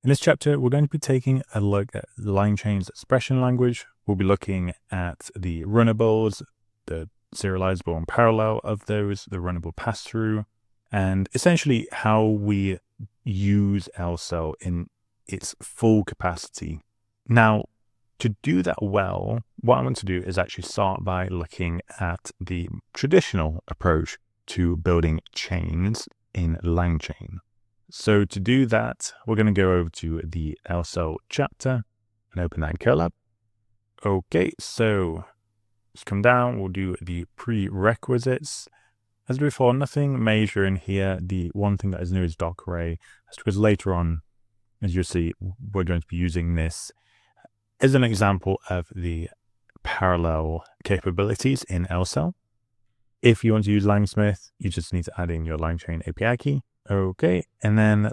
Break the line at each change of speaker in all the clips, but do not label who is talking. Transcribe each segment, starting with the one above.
In this chapter, we're going to be taking a look at LangChain's expression language. We'll be looking at the runnables, the serializable and parallel of those, the runnable pass-through, and essentially how we use LCEL in its full capacity. Now, to do that well, what I want to do is actually start by looking at the traditional approach to building chains in LangChain. So to do that, we're going to go over to the LCEL chapter and open that in Colab. Okay, so let's come down. We'll do the prerequisites. As before, nothing major in here. The one thing that is new is doc array. That's because later on, as you'll see, we're going to be using this as an example of the parallel capabilities in LCEL. If you want to use Langsmith, you just need to add in your LangChain API key. Okay, and then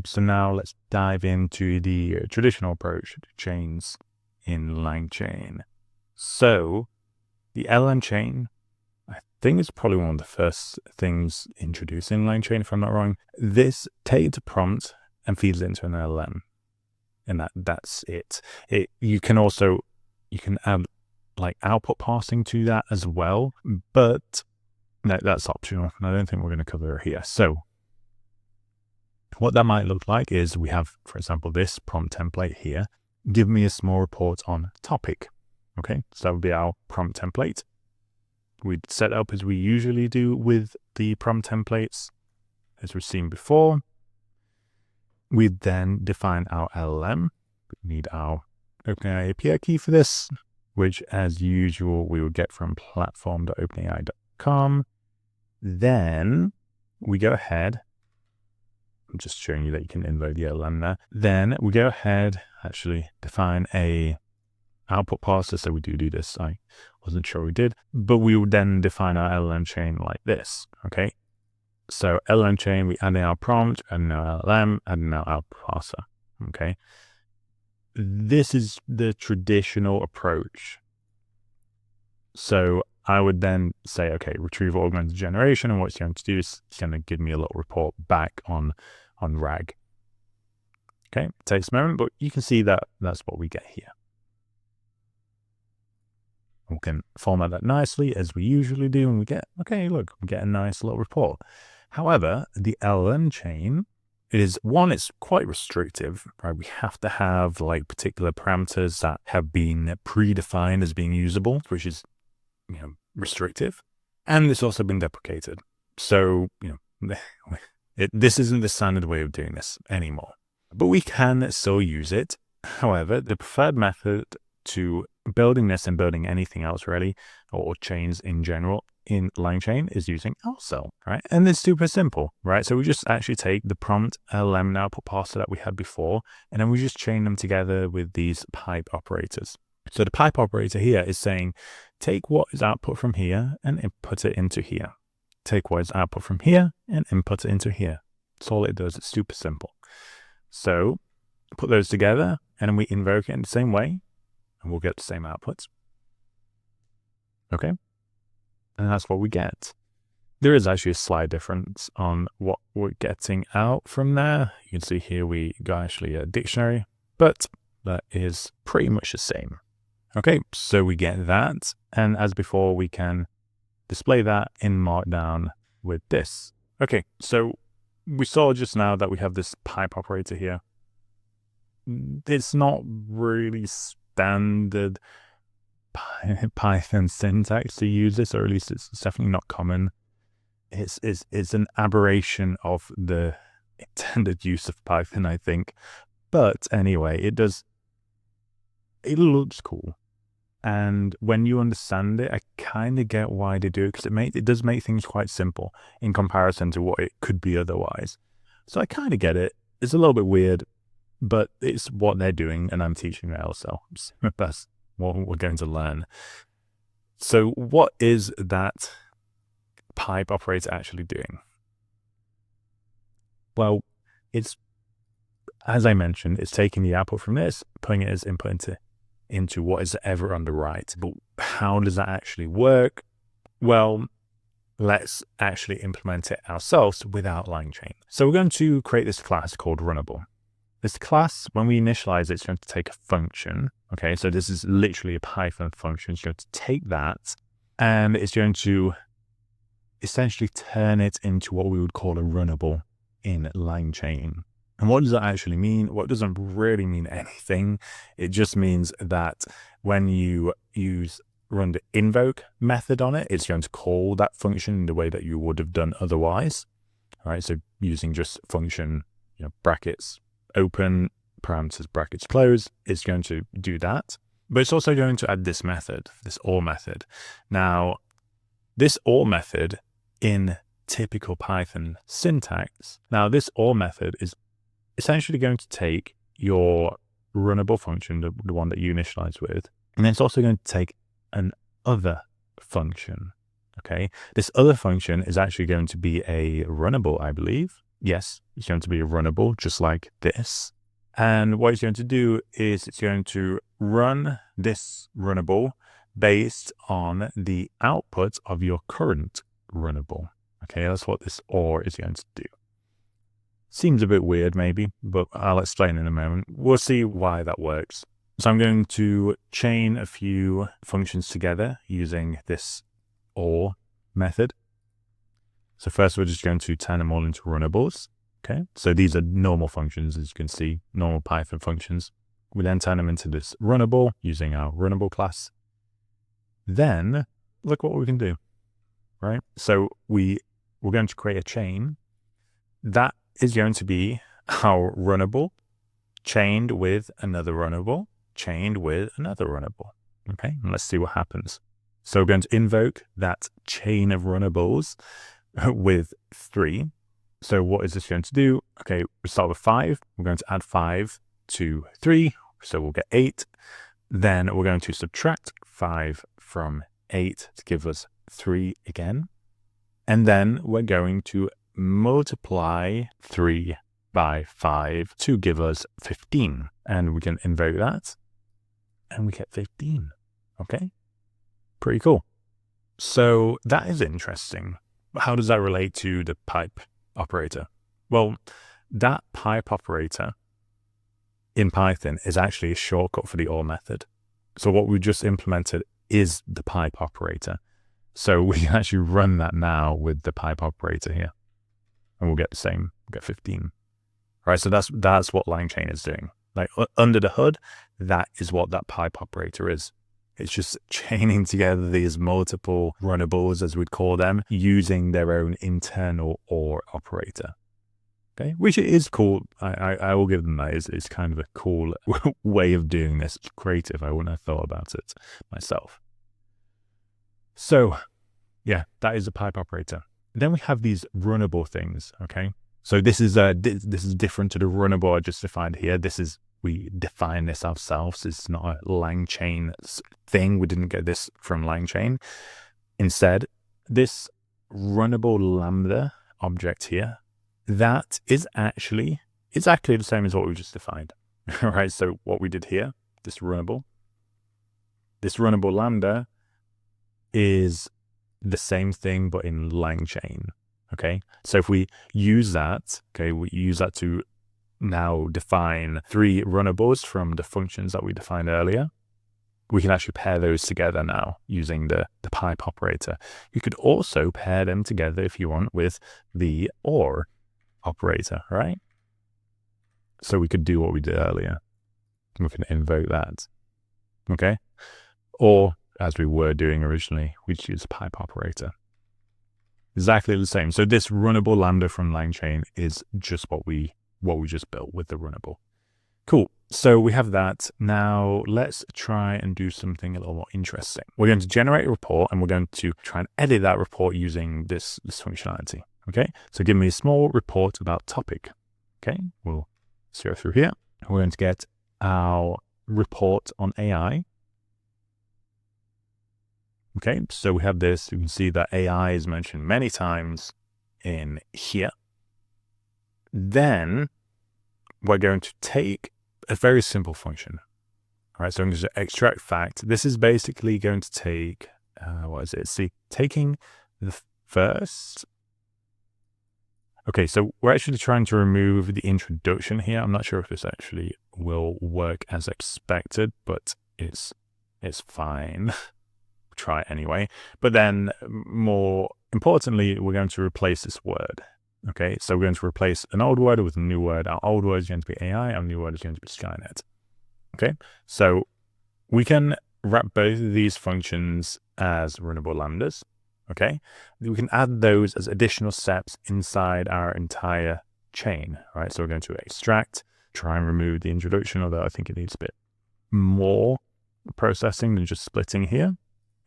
so now let's dive into the traditional approach to chains in LangChain. So the LLM chain, I think it's probably one of the first things introduced in LangChain, if I'm not wrong. This takes a prompt and feeds it into an LLM, and that's it. You can add like output parsing to that as well, but that's optional, and I don't think we're going to cover it here. So what that might look like is we have, for example, this prompt template here. Give me a small report on topic. Okay, so that would be our prompt template. We'd set up as we usually do with the prompt templates, as we've seen before. We'd then define our LLM. We need our OpenAI API key for this, which as usual, we would get from platform.openai.com. Then we go ahead. I'm just showing you that you can invoke the LLM there. Then we go ahead, actually define a output parser. So we do this. I wasn't sure we did, but we would then define our LLM chain like this. Okay. So LLM chain, we add in our prompt, add in our LLM, add in our output parser. Okay. This is the traditional approach. So I would then say, okay, retrieval augmented generation, and what it's going to do is it's going to give me a little report back on RAG. Okay, it takes a moment, but you can see that that's what we get here. We can format that nicely as we usually do, and we get, okay, look, we get a nice little report. However, the LLM chain is one, it's quite restrictive, right? We have to have like particular parameters that have been predefined as being usable, which is, restrictive. And it's also been deprecated. So, this isn't the standard way of doing this anymore, but we can still use it. However, the preferred method to building this and building anything else really, or chains in general in LangChain, is using LCEL, right? And it's super simple, right? So we just actually take the prompt LLM and output parser that we had before, and then we just chain them together with these pipe operators. So the pipe operator here is saying, take what is output from here and input it into here. Take what is output from here and input it into here. That's all it does. It's super simple. So put those together and then we invoke it in the same way and we'll get the same outputs. Okay. And that's what we get. There is actually a slight difference on what we're getting out from there. You can see here we got actually a dictionary, but that is pretty much the same. Okay, so we get that. And as before, we can display that in Markdown with this. Okay, so we saw just now that we have this pipe operator here. It's not really standard Python syntax to use this, or at least it's definitely not common. It's an aberration of the intended use of Python, I think. But anyway, it looks cool. And when you understand it, I kind of get why they do it, because it does make things quite simple in comparison to what it could be otherwise. So I kind of get it. It's a little bit weird, but it's what they're doing, and I'm teaching LCEL. That's what we're going to learn. So what is that pipe operator actually doing? Well, it's, as I mentioned, it's taking the output from this, putting it as input into what is ever on the right. But how does that actually work? Well, let's actually implement it ourselves without LangChain. So we're going to create this class called Runnable. This class, when we initialize it, it's going to take a function. Okay, so this is literally a Python function. It's going to take that and it's going to essentially turn it into what we would call a runnable in LangChain. And what does that actually mean? Well, it doesn't really mean anything. It just means that when you run the invoke method on it, it's going to call that function in the way that you would have done otherwise. All right, so using just function, brackets open, parameters, brackets close, it's going to do that. But it's also going to add this method, this OR method. Now, this OR method in typical Python syntax, now this OR method is essentially going to take your runnable function, the one that you initialize with, and then it's also going to take an other function. Okay, this other function is actually going to be a runnable, I believe. Yes, it's going to be a runnable, just like this. And what it's going to do is it's going to run this runnable based on the output of your current runnable. Okay, that's what this OR is going to do. Seems a bit weird maybe, but I'll explain in a moment. We'll see why that works. So I'm going to chain a few functions together using this OR method. So first we're just going to turn them all into runnables. Okay, so these are normal functions, as you can see, normal Python functions. We then turn them into this runnable using our runnable class. Then look what we can do, right? So we're going to create a chain that is going to be our runnable chained with another runnable, chained with another runnable. Okay, and let's see what happens. So we're going to invoke that chain of runnables with 3. So what is this going to do? Okay, we start with 5. We're going to add 5 to 3. So we'll get 8. Then we're going to subtract 5 from 8 to give us 3 again. And then we're going to multiply 3 by 5 to give us 15. And we can invoke that. And we get 15. Okay, pretty cool. So that is interesting. How does that relate to the pipe operator? Well, that pipe operator in Python is actually a shortcut for the OR method. So what we just implemented is the pipe operator. So we can actually run that now with the pipe operator here. And we'll get the same, we'll get 15. Right, so that's what LangChain is doing. Like under the hood, that is what that pipe operator is. It's just chaining together these multiple runnables, as we'd call them, using their own internal OR operator. Okay, which is cool. I will give them that. It's kind of a cool way of doing this. It's creative. I wouldn't have thought about it myself. So yeah, that is a pipe operator. Then we have these runnable things. Okay, so this is different to the runnable I just defined here. We define this ourselves. It's not a LangChain thing. We didn't get this from LangChain. Instead, this RunnableLambda object here, that is actually exactly the same as what we just defined. All right, so what we did here, this RunnableLambda is the same thing, but in LangChain. Okay, so if we use that, we use that to now define 3 runnables from the functions that we defined earlier. We can actually pair those together now using the pipe operator. You could also pair them together if you want with the OR operator, right? So we could do what we did earlier. We can invoke that. Okay, or as we were doing originally, we'd use a pipe operator. Exactly the same. So this RunnableLambda from LangChain is just what we just built with the runnable. Cool. So we have that. Now let's try and do something a little more interesting. We're going to generate a report and we're going to try and edit that report using this functionality. Okay. So give me a small report about topic. Okay. We'll go through here. We're going to get our report on AI. Okay. So we have this. You can see that AI is mentioned many times in here. Then we're going to take a very simple function. All right, so I'm going to extract fact. This is basically going to take, taking the first Okay, so we're actually trying to remove the introduction here. I'm not sure if this actually will work as expected, but it's fine. Try it anyway. But then more importantly, we're going to replace this word. Okay, so we're going to replace an old word with a new word. Our old word is going to be AI, our new word is going to be Skynet. Okay, so we can wrap both of these functions as runnable lambdas. Okay, we can add those as additional steps inside our entire chain, right? So we're going to extract, try and remove the introduction, although I think it needs a bit more processing than just splitting here.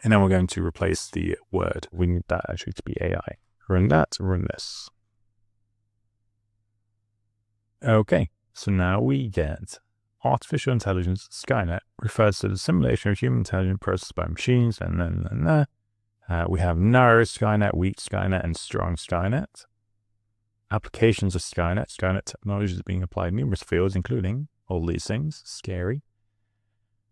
And then we're going to replace the word. We need that actually to be AI. Run that, run this. Okay, so now we get artificial intelligence Skynet refers to the simulation of human intelligence processed by machines, and then we have narrow Skynet, weak Skynet, and strong Skynet. Applications of Skynet. Skynet technology is being applied in numerous fields, including all these things. Scary.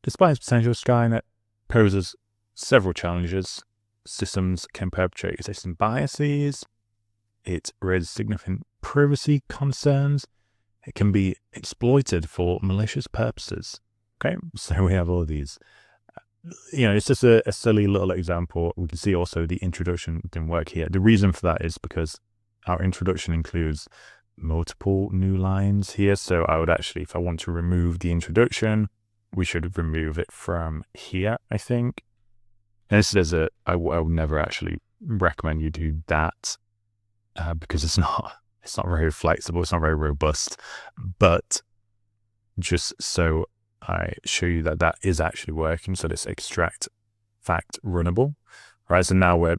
Despite its potential, Skynet poses several challenges. Systems can perpetrate existing biases. It raises significant privacy concerns. It can be exploited for malicious purposes. Okay, so we have all these. It's just a silly little example. We can see also the introduction didn't work here. The reason for that is because our introduction includes multiple new lines here. So I would actually, if I want to remove the introduction, we should remove it from here, I think. And this is I would never actually recommend you do that because it's not very flexible. It's not very robust. But just so I show you that is actually working. So this extract fact runnable, right? So now we're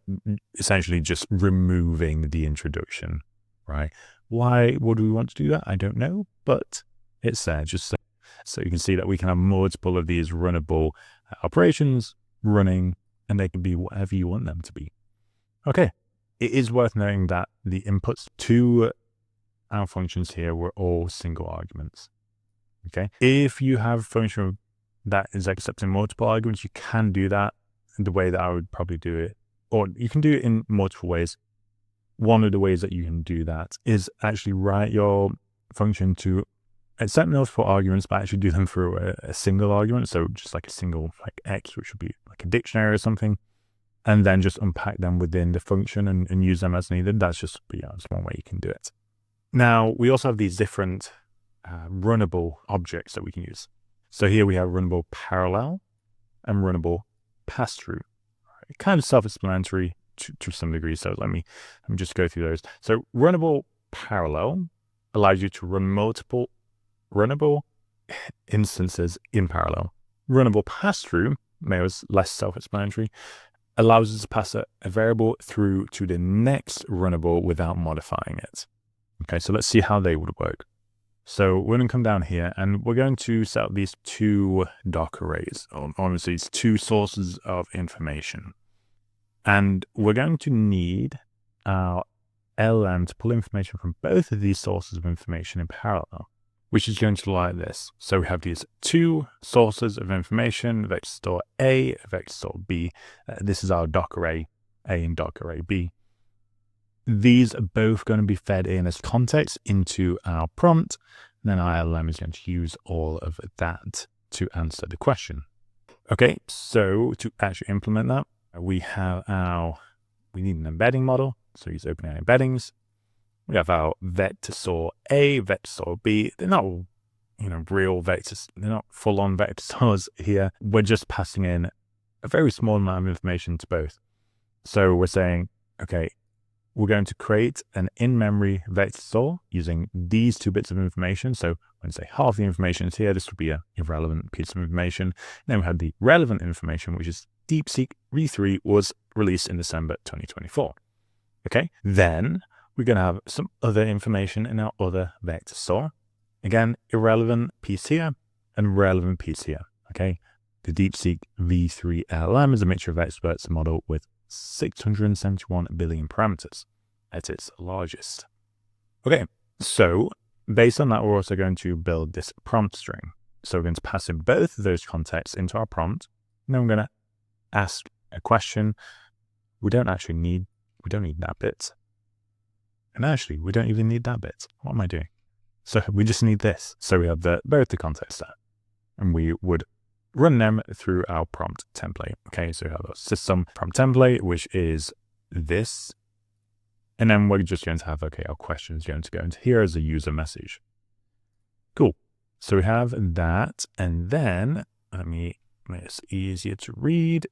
essentially just removing the introduction, right? Why would we want to do that? I don't know, but it's there just so you can see that we can have multiple of these runnable operations running, and they can be whatever you want them to be. Okay. It is worth noting that the inputs to our functions here were all single arguments. Okay. If you have a function that is accepting multiple arguments, you can do that the way that I would probably do it, or you can do it in multiple ways. One of the ways that you can do that is actually write your function to accept multiple arguments, but actually do them through a single argument. So just like a single like X, which would be like a dictionary or something, and then just unpack them within the function and use them as needed. That's just one way you can do it. Now, we also have these different runnable objects that we can use. So here we have runnable parallel and runnable Passthrough. Kind of self-explanatory to some degree. So let me just go through those. So runnable parallel allows you to run multiple runnable instances in parallel. Runnable Passthrough, maybe it's less self-explanatory, allows us to pass a variable through to the next runnable without modifying it. Okay, so let's see how they would work. So we're going to come down here and we're going to set up these two doc arrays, or obviously these two sources of information. And we're going to need our LLM to pull information from both of these sources of information in parallel, which is going to look like this. So we have these two sources of information, vector store A, vector store B. This is our doc array A and doc array B. These are both going to be fed in as context into our prompt. And then our LLM is going to use all of that to answer the question. Okay, so to actually implement that, we need an embedding model. So use OpenAI embeddings. We have our vector store A, vector store B. They're not, real vectors. They're not full-on vector stores here. We're just passing in a very small amount of information to both. So we're saying, okay, we're going to create an in-memory vector store using these 2 bits of information. So when say half the information is here, this would be an irrelevant piece of information. Then we have the relevant information, which is DeepSeek V3 was released in December 2024. Okay, then we're going to have some other information in our other vector store. Again, irrelevant piece here and relevant piece here. Okay, the DeepSeek V3 LLM is a mixture of experts model with 671 billion parameters at its largest. Okay, so based on that, we're also going to build this prompt string. So we're going to pass in both of those contexts into our prompt. And then we're going to ask a question. We don't need that bit. And actually, we don't even need that bit. What am I doing? So we just need this. So we have both the context there. And we would run them through our prompt template. Okay, so we have a system prompt template, which is this. And then we're just going to have, okay, our question is going to go into here as a user message. Cool. So we have that. And then let me make this easier to read.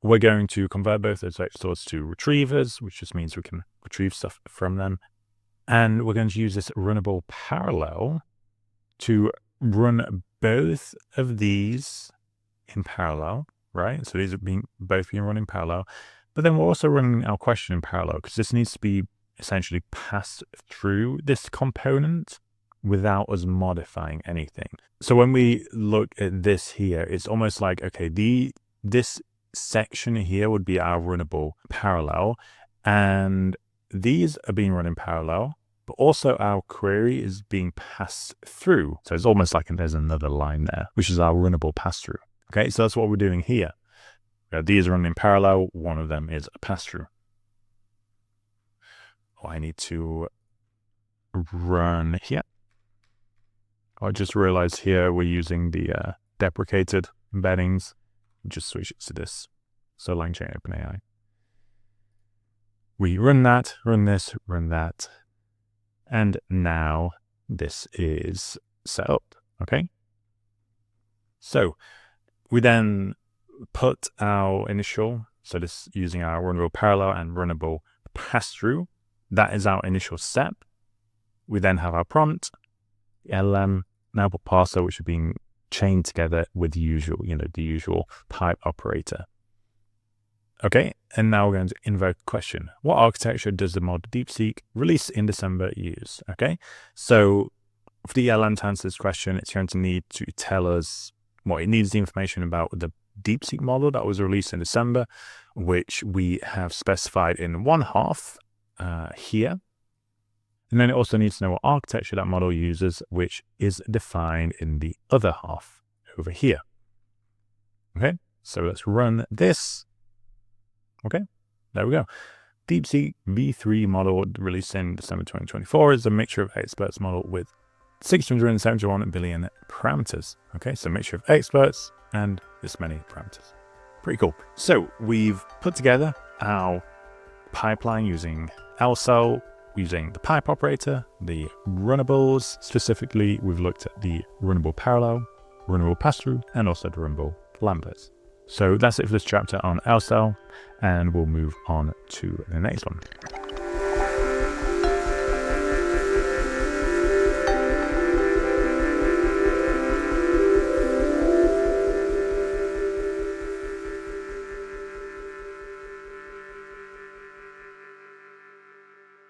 We're going to convert both those vectors to retrievers, which just means we can retrieve stuff from them. And we're going to use this runnable parallel to run both of these in parallel, right? So these are both being run in parallel. But then we're also running our question in parallel because this needs to be essentially passed through this component without us modifying anything. So when we look at this here, it's almost like, okay, this section here would be our runnable parallel, and these are being run in parallel, but also our query is being passed through. So it's almost like there's another line there, which is our runnable pass-through. Okay, so that's what we're doing here. These are running in parallel. One of them is a pass-through. Oh, I need to run here. I just realized here we're using the deprecated embeddings. Just switch it to this. So LangChain OpenAI. We run that, run this, run that. And now this is set up. Okay. So we then put our initial, so this using our runnable parallel and runnable pass-through. That is our initial step. We then have our prompt, the LLM, enable parser, which are being chained together with the usual, the usual pipe operator. Okay, and now we're going to invoke a question. What architecture does the mod DeepSeek release in December use? Okay, so for the LLM to answer this question, it's going to need to tell us, well, it needs the information about the DeepSeek model that was released in December, which we have specified in one half here. And then it also needs to know what architecture that model uses, which is defined in the other half over here. Okay, so let's run this. Okay, there we go. DeepSeek V3 model released in December 2024 is a mixture of experts model with 671 billion parameters. Okay, so mixture of experts and this many parameters. Pretty cool. So we've put together our pipeline using LCEL, using the pipe operator, the runnables. Specifically, we've looked at the runnable parallel, runnable pass-through, and also the runnable lambdas. So that's it for this chapter on LCEL, and we'll move on to the next one.